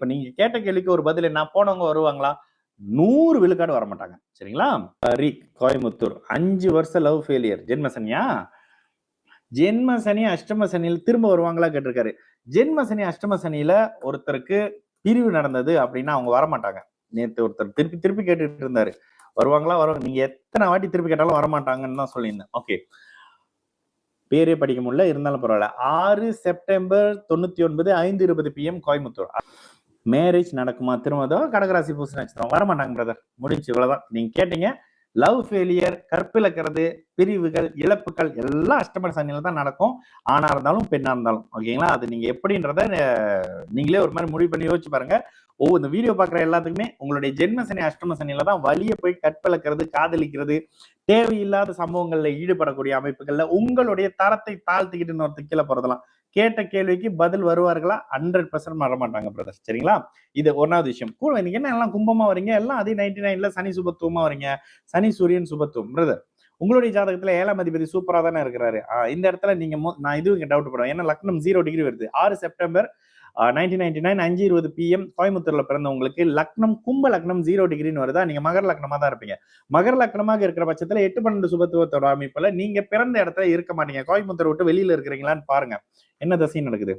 இப்ப நீங்க கேட்ட கேள்விக்கு ஒரு பதில் என்ன, போனவங்க வருவாங்களா? 100 விழுக்காடு வரமாட்டாங்க. சரிங்களா? கோயம்புத்தூர் 5 வருஷம் லவ் ஃபெயிலியர். ஜென்ம சனியா? ஜென்ம சனி, அஷ்டம சனியில திரும்ப வருவாங்களா கேட்டிருக்காரு. ஜென்ம சனி, அஷ்டம சனியில ஒருத்தருக்கு பிரிவு நடந்தது அப்படின்னா அவங்க வரமாட்டாங்க. நேத்து ஒருத்தர் திருப்பி திருப்பி கேட்டுட்டு இருந்தாரு. வருவாங்களா? வருவாங்க. நீங்க எத்தனை வாட்டி திருப்பி கேட்டாலும் வரமாட்டாங்கன்னு தான் சொல்லியிருந்தேன். ஓகே. பேரே படிக்க முடியல, இருந்தாலும் பரவாயில்ல. 6 செப்டம்பர் 99 5:20 PM கோயம்புத்தூர். மேரேஜ் நடக்குமா? திருமணம். கடகராசி பூச நட்சத்திரம். வரமாட்டாங்க பிரதர். முடிஞ்சு, இவ்வளவுதான். நீங்க கேட்டீங்க. லவ் ஃபெயிலியர், கற்பிழக்கிறது, பிரிவுகள், இழப்புகள் எல்லாம் அஷ்டம சனியில தான் நடக்கும். ஆணா இருந்தாலும் பெண்ணா இருந்தாலும். ஓகேங்களா? அது நீங்க எப்படின்றத நீங்களே ஒரு மாதிரி முடிவு பண்ணி யோசிச்சு பாருங்க. இந்த வீடியோ பாக்குற எல்லாத்துக்குமே உங்களுடைய ஜென்ம சனி, அஷ்டம சனியில தான் வழிய போய் கற்பிழக்கிறது, காதலிக்கிறது, தேவையில்லாத சம்பவங்கள்ல ஈடுபடக்கூடிய அமைப்புகள்ல உங்களுடைய தரத்தை தாழ்த்திக்கிட்டு இன்னொருத்தர் கீழே போறதெல்லாம். கேட்ட கேள்விக்கு பதில் வருவார்களா? 100% வரமாட்டாங்க பிரதர். சரிங்களா? இது ஒன்னாவது விஷயம். கூட நீங்க என்ன எல்லாம் கும்பமா வரீங்க, எல்லாம் அதே 99ல சனி சுபத்துவமா வரீங்க. சனி சூரியன் சுபத்துவம். பிரதர், உங்களுடைய ஜாதகத்துல 7ஆம் அதிபதி சூப்பரா தானே இருக்கிறாரு. இந்த இடத்துல நீங்க நான் இதுவும் டவுட் படுவேன். ஏன்னா லக்னம் 0 டிகிரி வருது. 6 செப்டம்பர் 1999 5:20 PM கோயம்புத்தூர்ல பிறந்தவங்களுக்கு லக்னம் கும்ப லக்னம் 0 டிகிரின்னு வருதா? நீங்க மகர லக்னமா தான் இருப்பீங்க. மகர லக்னமாக இருக்கிற பட்சத்துல 8 12 சுபத்துவத்தோட அமைப்புல நீங்க பிறந்த இடத்துல இருக்க மாட்டீங்க. கோயம்புத்தூர் விட்டு வெளியில இருக்கிறீங்களான்னு பாருங்க. என்ன தசை நடக்குது?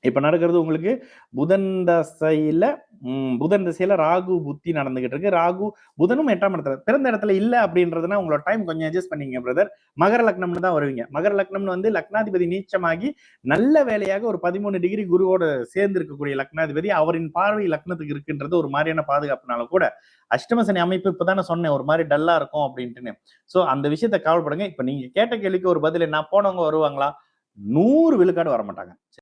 இப்ப நடக்கிறது உங்களுக்கு புதன் திசையில ராகு புத்தி நடந்துகிட்டு இருக்கு. புதனும் 8ஆம் இடத்துல பிறந்த இடத்துல இல்ல அப்படின்றதுனா உங்களோட டைம் கொஞ்சம் அட்ஜஸ்ட் பண்ணீங்க பிரதர். மகர லக்னம்னு தான் வருவீங்க. மகர லக்னம்னு வந்து லக்னாதிபதி நீச்சமாகி நல்ல வேலையாக ஒரு 13 டிகிரி குருவோட சேர்ந்து இருக்கக்கூடிய லக்னாதிபதி அவரின் பார்வை லக்னத்துக்கு இருக்குன்றது ஒரு மாதிரியான பாதுகாப்புனால கூட அஷ்டம சனி அமைப்பு இப்பதானே சொன்னேன் ஒரு மாதிரி டல்லா இருக்கும் அப்படின்ட்டு. சோ அந்த விஷயத்த கவலைப்படுங்க. இப்ப நீங்க கேட்ட கேள்விக்கு ஒரு பதில் என்ன, போனவங்க வருவாங்களா? 100 விழுக்காடு வரமாட்டாங்க.